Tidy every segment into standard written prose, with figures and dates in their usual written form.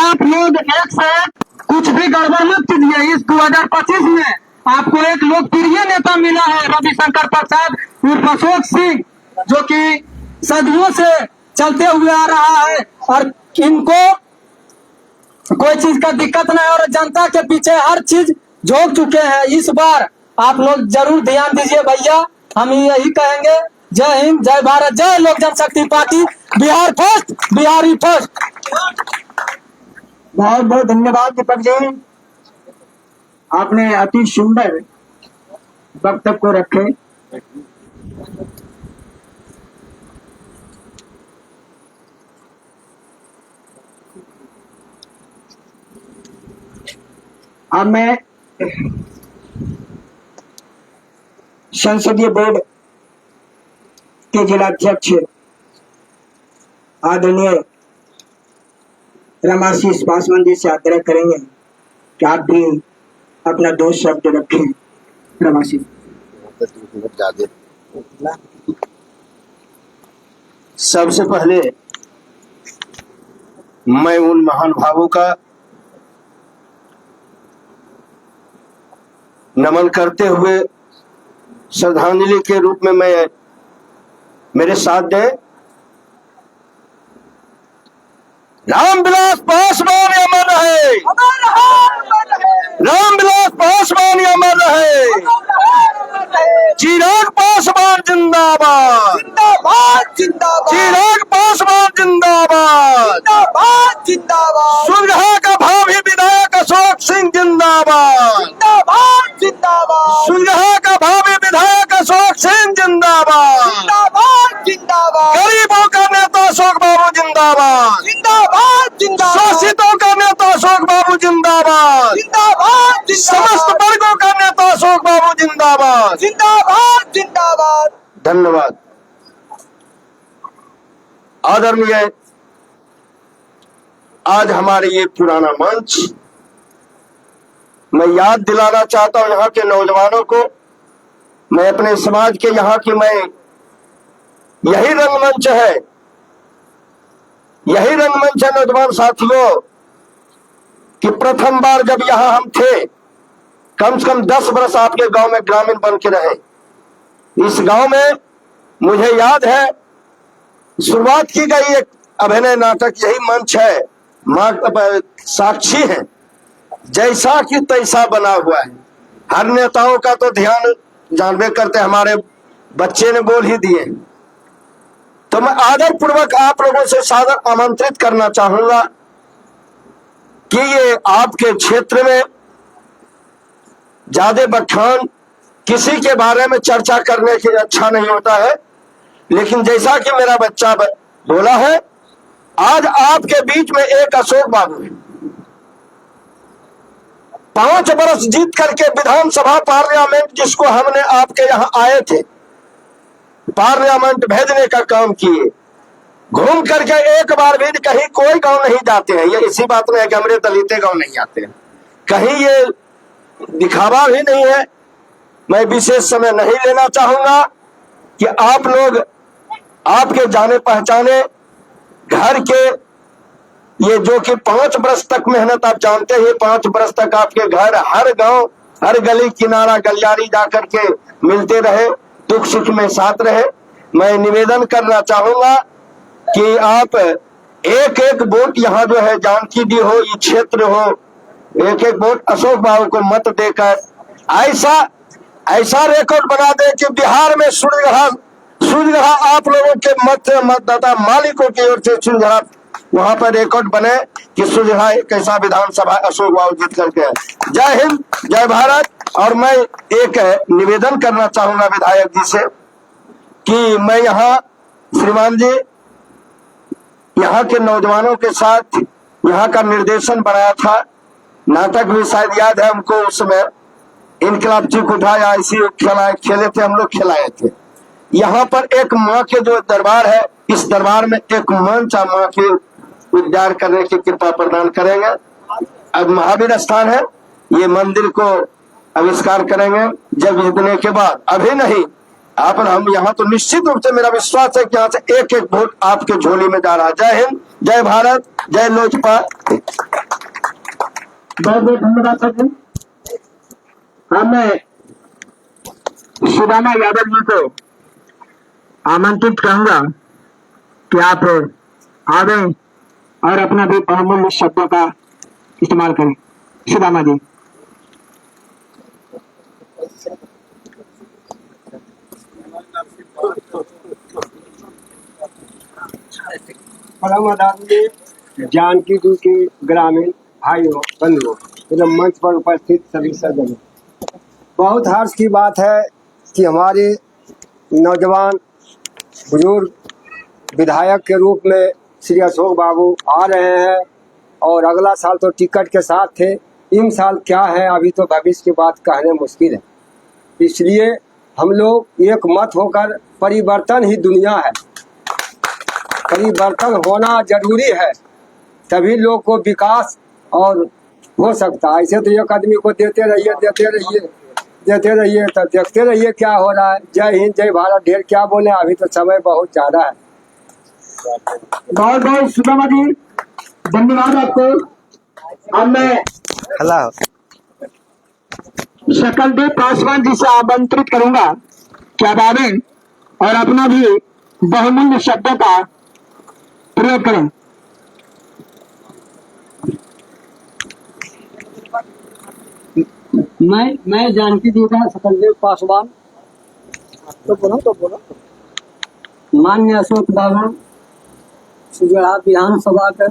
आप लोग एक से कुछ भी गड़बड़ मत कीजिए। इस 2025 में आपको एक लोकप्रिय नेता मिला है, रविशंकर प्रसाद उर्फ अशोक सिंह, जो कि सदियों से चलते हुए आ रहा है और इनको कोई चीज का दिक्कत नहीं और जनता के पीछे हर चीज झोंक चुके हैं। इस बार आप लोग जरूर ध्यान दीजिए भैया, हम यही कहेंगे। जय हिंद, जय भारत, जय Lok Janshakti party, Bihar first, Bihari first. बहुत बहुत धन्यवाद दीपक जी, आपने अति सुंदर वक्तव्य को रखे। अब मैं संसदीय बोर्ड के जिलाध्यक्ष आदरणीय रमाशीष पासवान जी से आग्रह करेंगे कि आप भी अपना 2 शब्द रखें। रमाशीष। सबसे पहले मैं उन महान भावों का नमन करते हुए श्रद्धांजलि के रूप में मैं मेरे साथ दें। रामविलास पासवान अमर रहे, रामविलास पासवान अमर रहे, चिराग पासवान जिंदाबाद, चिराग पासवान जिंदाबाद, सुरहा का भावी विधायक अशोक सिंह जिंदाबाद, सुरहा का भावी विधायक अशोक सिंह जिंदाबाद, गरीबों का नेता अशोक बाबू जिंदाबाद, शोषितों का नेता अशोक बाबू जिंदाबाद, समस्त वर्गों का नेता अशोक बाबू जिंदाबाद। धन्यवाद। आदरणीय, आज हमारे ये पुराना मंच, मैं याद दिलाना चाहता हूं यहाँ के नौजवानों को, मैं अपने समाज के यहाँ की, मैं यही रंगमंच है, यही रंगमंच है नौजवान साथियों, कि प्रथम बार जब यहाँ हम थे, कम से कम 10 वर्ष आपके गांव में ग्रामीण बन के रहे। इस गांव में मुझे याद है शुरुआत की गई एक अभिनय नाटक, यही मंच है, मां साक्षी है, जैसा कि तैसा बना हुआ है। हर नेताओं का तो ध्यान जानबे करते, हमारे बच्चे ने बोल ही दिए। तो मैं आदर पूर्वक आप लोगों से सादर आमंत्रित करना चाहूंगा कि ये आपके क्षेत्र में ज्यादा बखान किसी के बारे में चर्चा करने के अच्छा नहीं होता है, लेकिन जैसा कि मेरा बच्चा बोला है, आज आपके बीच में एक अशोक बाबू है, 5 वर्ष जीत करके विधानसभा पार्लियामेंट, जिसको हमने आपके यहाँ आए थे पार्लियामेंट भेजने का काम किए, घूम करके एक बार भी कहीं कोई गांव नहीं जाते हैं। ये इसी बात में है कि हमारे दलिते गांव नहीं आते हैं, कहीं ये दिखावा भी नहीं है। मैं विशेष समय नहीं लेना चाहूंगा कि आप लोग आपके जाने पहचाने घर के, ये जो कि 5 वर्ष तक मेहनत, आप जानते हैं 5 वर्ष तक आपके घर, हर गांव, हर गली किनारा गलियारी जाकर के मिलते रहे, दुख सुख में साथ रहे। मैं निवेदन करना चाहूंगा कि आप एक एक वोट यहाँ जो है जानकी दी हो, ये क्षेत्र हो, एक एक वोट अशोक बाबू को मत देकर ऐसा रिकॉर्ड बना दे कि बिहार में सूर्यग्रह आप लोगों के मतदाता मालिकों की ओर से सूर्यग्रह वहां पर रिकॉर्ड बने कि सूर्यग्रह कैसा विधानसभा अशोक बाबू जीत करके है। जय हिंद, जय भारत। और मैं एक निवेदन करना चाहूंगा विधायक जी से कि मैं यहाँ श्रीमान जी यहाँ के नौजवानों के साथ यहाँ का निर्देशन बनाया था, नाटक भी शायद याद है हमको, उस समय इनकलाब चीख उठाया, ऐसी खेले थे हम लोग, खिलाए थे। यहाँ पर एक माँ के जो दरबार है, इस दरबार में एक मंच माँ के उद्धार करने की कृपा प्रदान करेंगे। अब महावीर स्थान है, ये मंदिर को आविष्कार करेंगे जब जीतने के बाद, अभी नहीं। आप हम यहाँ तो निश्चित रूप से मेरा विश्वास है कि यहाँ से एक एक वोट आपके झोली में जा रहा है। जय हिंद, जय भारत, जय लोजपा। बहुत बहुत धन्यवाद सर जी। अब मैं सुदामा यादव जी को आमंत्रित करूंगा कि आप आवे और अपना भी बहुमूल्य शब्दों का इस्तेमाल करें। सुदामा जी। परम आदरणीय जानकी जी के ग्रामीण भाइयों बंधुओं एवं मंच पर उपस्थित सभी सज्जनों, बहुत हर्ष की बात है कि हमारे नौजवान बुजुर्ग विधायक के रूप में श्री अशोक बाबू आ रहे हैं और अगला साल तो टिकट के साथ थे, इन साल क्या है अभी तो भविष्य की बात कहने मुश्किल है। इसलिए हम लोग एक मत होकर, परिवर्तन ही दुनिया है, परिवर्तन होना जरूरी है, तभी लोग को विकास और हो सकता है। ऐसे तो एक आदमी को देते रहिए तो देखते रहिए क्या हो रहा है। जय हिंद, जय भारत। ढेर क्या बोले, अभी तो समय बहुत ज्यादा है। बहुत बहुत सुदामा जी धन्यवाद आपको। अब मैं शकलदेव पासवान जी से आमंत्रित करूंगा कि आप आवे और अपना भी बहुमूल्य शब्दों का प्रयोग करें। मैं जानकी जी का शकलदेव पासवान तो बोलो मान्य अशोक बाबू सुजड़ा विधानसभा के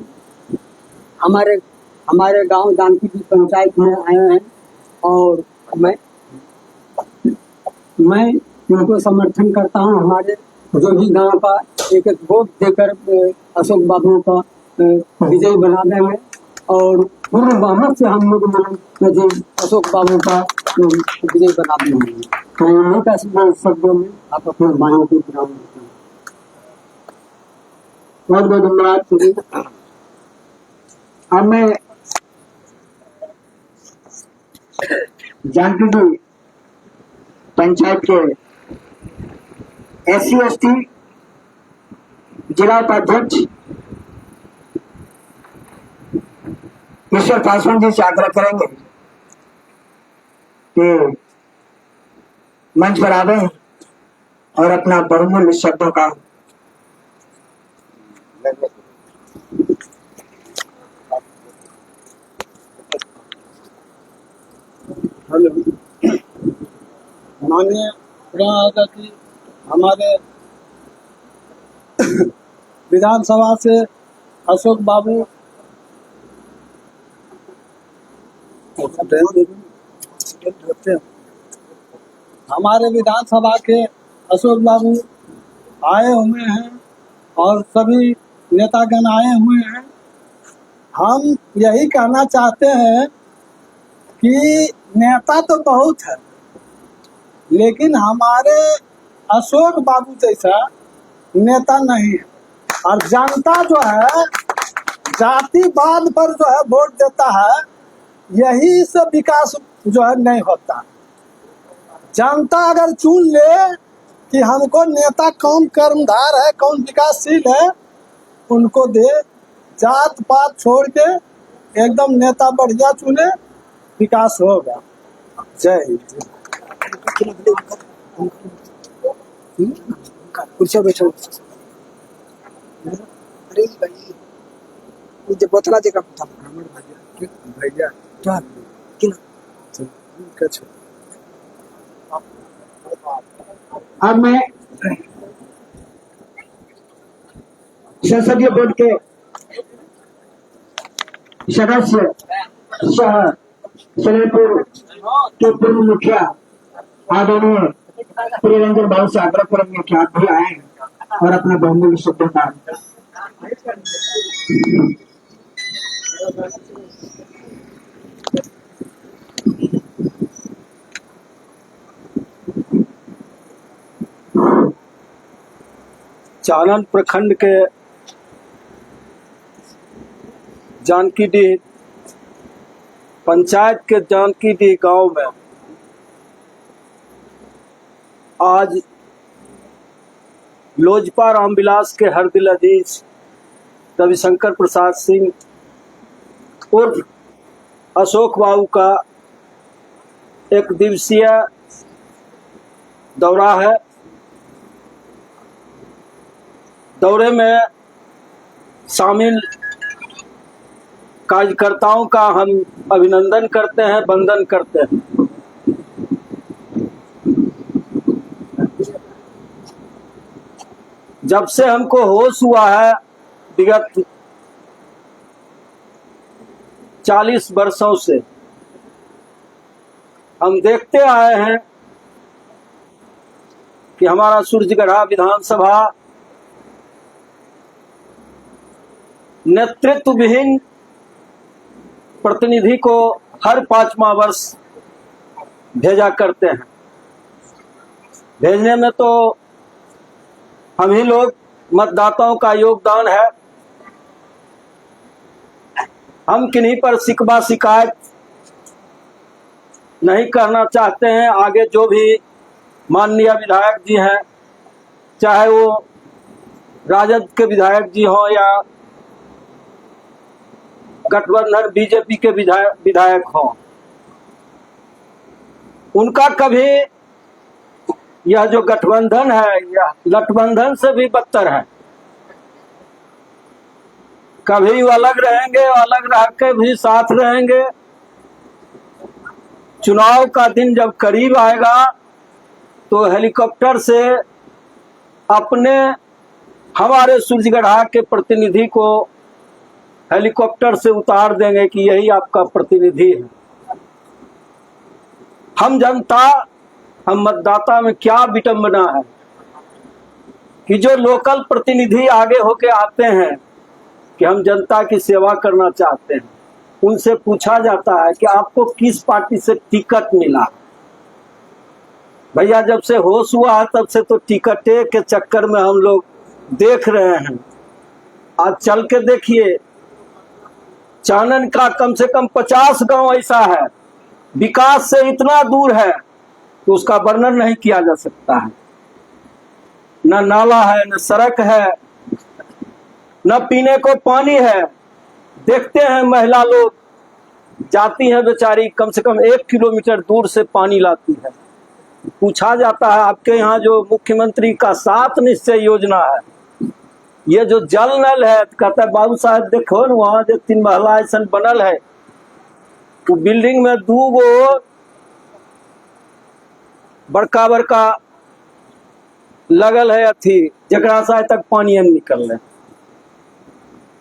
हमारे गांव जानकी जी पंचायत में आए हैं और मैं उनको समर्थन करता हूं। हमारे जो भी गांव का एक एक वोट देकर अशोक बाबू का विजयी बना देंगे और पूर्ण बहुमत से हम लोग अशोक बाबू का विजयी बना देंगे। तो उन्हीं का शब्दों में आप अपने मानव को ग्राम बहुत बहुत धन्यवाद। अब मैं जानकी जी पंचायत के SC/ST जिला उपाध्यक्ष ईश्वर पासवान जी से आग्रह करेंगे कि मंच पर आवे और अपना बहुमूल्य शब्दों का माननीय प्रधान हमारे विधानसभा से अशोक बाबू हमारे विधानसभा के अशोक बाबू आए हुए हैं और सभी नेतागण आए हुए हैं। हम यही कहना चाहते हैं कि नेता तो बहुत है, लेकिन हमारे अशोक बाबू जैसा नेता नहीं है। और जनता जो है जातिवाद पर जो है वोट देता है, यही से विकास जो है नहीं होता। जनता अगर चुन ले कि हमको नेता कौन कर्मधार है, कौन विकासशील है, उनको दे। जात पात छोड़ के एकदम नेता बढ़िया चुने, विकास होगा। जय हिंद। कुर्सी बैठो जे बोतला जे का भैया कि अब मैं संसदीय बोर्ड के सदस्य सह सलेमपुर के पूर्व मुखिया आदरणीय प्रियरंजन बाबू से आग्रह करेंगे कि आप भी आए और अपने बहुमूल्य शब्दों का चानन प्रखंड के जानकीडीह पंचायत के जानकीडीह गांव में आज लोजपा रामविलास के हर दिल अजीज रविशंकर प्रसाद सिंह उर्फ अशोक बाबू का एक दिवसीय दौरा है। दौरे में शामिल कार्यकर्ताओं का हम अभिनंदन करते हैं, वंदन करते हैं। जब से हमको होश हुआ है, विगत 40 वर्षों से हम देखते आए हैं कि हमारा सूरजगढ़ा विधानसभा नेतृत्व विहीन प्रतिनिधि को हर 5वां वर्ष भेजा करते हैं। भेजने में तो हम ही लोग मतदाताओं का योगदान है। हम किन्हीं पर शिकवा शिकायत नहीं करना चाहते हैं। आगे जो भी माननीय विधायक जी हैं, चाहे वो राजद के विधायक जी हों या गठबंधन बीजेपी के विधायक हों, उनका कभी यह जो गठबंधन है यह गठबंधन से भी बदतर है। कभी वो अलग रहेंगे, अलग रह के भी साथ रहेंगे। चुनाव का दिन जब करीब आएगा तो हेलीकॉप्टर से अपने हमारे सूरजगढ़ा के प्रतिनिधि को हेलीकॉप्टर से उतार देंगे कि यही आपका प्रतिनिधि है। हम जनता, हम मतदाता में क्या विडंबना है कि जो लोकल प्रतिनिधि आगे होके आते हैं कि हम जनता की सेवा करना चाहते हैं, उनसे पूछा जाता है कि आपको किस पार्टी से टिकट मिला। भैया जब से होश हुआ है तब से तो टिकटे के चक्कर में हम लोग देख रहे हैं। आज चल के देखिए, चानन का कम से कम 50 गांव ऐसा है विकास से इतना दूर है तो उसका वर्णन नहीं किया जा सकता है। न नाला है, न सड़क है, न पीने को पानी है। देखते हैं महिला लोग जाती हैं बेचारी, कम से कम 1 किलोमीटर दूर से पानी लाती है। पूछा जाता है आपके यहाँ जो मुख्यमंत्री का 7 निश्चय योजना है, ये जो जल नल है, तो कहता है बाबू साहब देखो न वहाँ जो 3 महला ऐसा बनल है, तो बिल्डिंग में 2 गो बड़का बड़का लगल है अथी जकरा से तक पानी निकल रहे।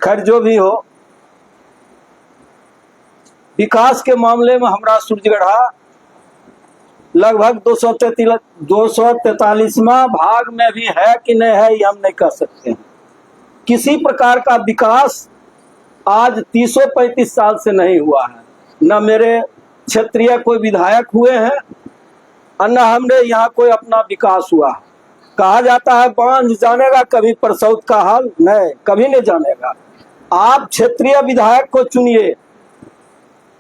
खैर जो भी हो, विकास के मामले में हमारा सूरजगढ़ा लगभग 243वां भाग में भी है कि नहीं है, ये हम नहीं कह सकते हैं। किसी प्रकार का विकास आज 335 साल से नहीं हुआ है। न मेरे क्षेत्रीय कोई विधायक हुए हैं और न हमने यहाँ कोई अपना विकास हुआ। कहा जाता है बांझ जानेगा कभी परसौत का हाल, नहीं कभी नहीं जानेगा। आप क्षेत्रीय विधायक को चुनिए,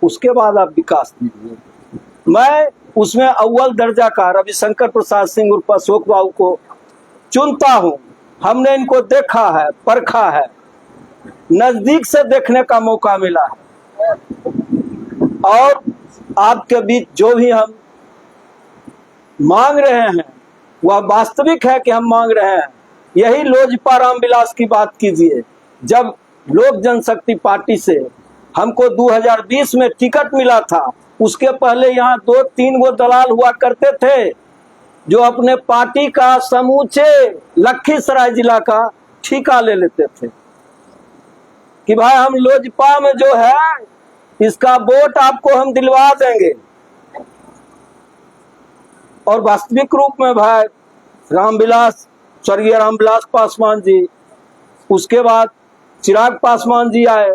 उसके बाद आप विकास कीजिए। मैं उसमें अव्वल दर्जा का रविशंकर प्रसाद सिंह उर्फ अशोक बाबू को चुनता हूँ। हमने इनको देखा है, परखा है, नजदीक से देखने का मौका मिला है। और आपके बीच जो भी हम मांग रहे हैं वह वास्तविक है कि हम मांग रहे हैं। यही लोजपा रामविलास की बात कीजिए। जब लोक जनशक्ति पार्टी से हमको 2020 में टिकट मिला था, उसके पहले यहाँ 2-3 गो दलाल हुआ करते थे जो अपने पार्टी का समूचे लखीसराय जिला का ठेका ले लेते थे कि भाई हम लोजपा में जो है इसका वोट आपको हम दिलवा देंगे। और वास्तविक रूप में भाई रामविलास, स्वर्गीय रामविलास पासवान जी, उसके बाद चिराग पासवान जी आए,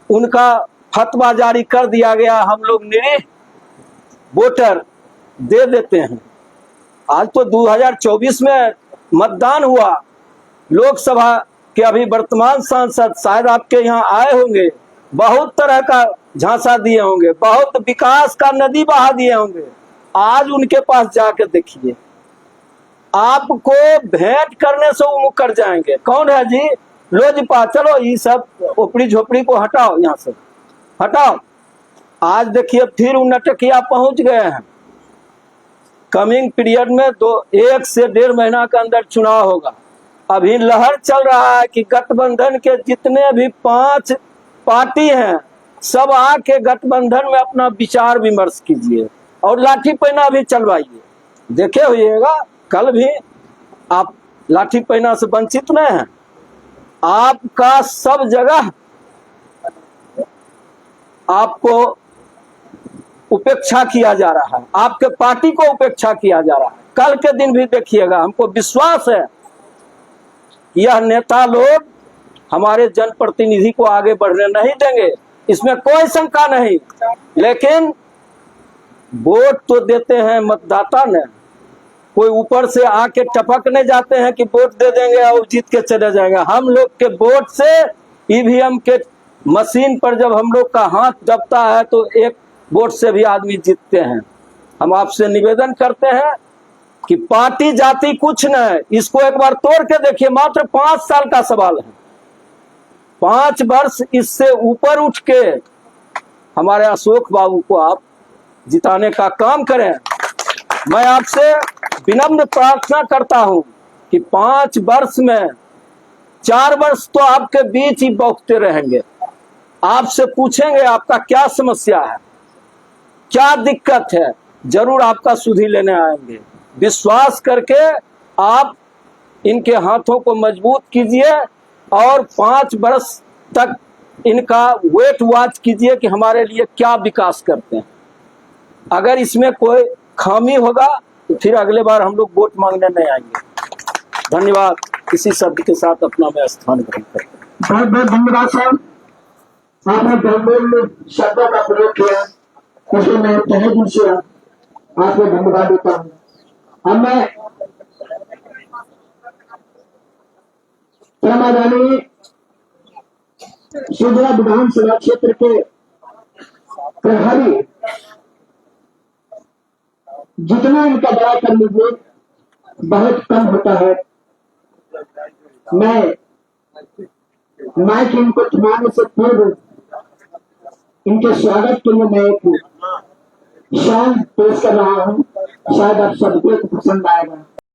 उनका फतवा जारी कर दिया गया, हम लोग निरीह वोटर दे देते हैं। आज तो 2024 में मतदान हुआ, लोकसभा के अभी वर्तमान सांसद शायद आपके यहाँ आए होंगे, बहुत तरह का झांसा दिए होंगे, बहुत विकास का नदी बहा दिए होंगे। आज उनके पास जाकर देखिए, आपको भेंट करने से वो मुकर जाएंगे। कौन है जी? लोजपा। चलो ये सब ओपड़ी झोपड़ी को हटाओ यहाँ से, हटाओ। आज देखिए फिर नटकिया पहुंच गए हैं। कमिंग पीरियड में 1 से 1.5 महीना के अंदर चुनाव होगा। अभी लहर चल रहा है कि गठबंधन के जितने भी 5 पार्टी हैं सब आके गठबंधन में अपना विचार विमर्श कीजिए और लाठी पैना भी चलवाइए। देखे होइएगा कल भी आप लाठी पैना से वंचित नहीं हैं। आपका सब जगह आपको उपेक्षा किया जा रहा है, आपके पार्टी को उपेक्षा किया जा रहा है। कल के दिन भी देखिएगा, हमको विश्वास है यह नेता लोग हमारे जनप्रतिनिधि को आगे बढ़ने नहीं देंगे, इसमें कोई शंका नहीं। लेकिन वोट तो देते हैं मतदाता ने, कोई ऊपर से आके टपकने जाते हैं कि वोट दे देंगे और जीत के चले जाएंगे। हम लोग के वोट से ईवीएम के मशीन पर जब हम लोग का हाथ दबता है तो एक वोट से भी आदमी जीतते हैं। हम आपसे निवेदन करते हैं कि पार्टी जाति कुछ नहीं, इसको एक बार तोड़ के देखिए। मात्र 5 साल का सवाल है, 5 वर्ष इससे ऊपर उठ के हमारे अशोक बाबू को आप जिताने का काम करें। मैं आपसे विनम्र प्रार्थना करता हूं कि 5 वर्ष में 4 वर्ष तो आपके बीच ही बौखते रहेंगे। आपसे पूछेंगे आपका क्या समस्या है, क्या दिक्कत है, जरूर आपका सुधि लेने आएंगे। विश्वास करके आप इनके हाथों को मजबूत कीजिए और 5 वर्ष तक इनका वेट वॉच कीजिए कि हमारे लिए क्या विकास करते हैं। अगर इसमें कोई खामी होगा तो फिर अगले बार हम लोग वोट मांगने नहीं आएंगे। धन्यवाद। इसी शब्द के साथ अपना मैं स्थान ग्रहण करता हूं। बहुत बहुत धन्यवाद साहब, आपने बहुमूल्य शब्दों का प्रयोग किया, इसलिए मैं तहे दिल से आपको धन्यवाद देता हूँ। अब मैं परमादानी सुधरा विधानसभा क्षेत्र के प्रभारी, जितना इनका बड़ा कर लीजिए बहुत कम होता है। मैं माइक इनको थमाने से पूर्व इनके स्वागत के लिए मैं एक सॉन्ग पेश कर रहा हूँ, शायद आप सबको पसंद आएगा।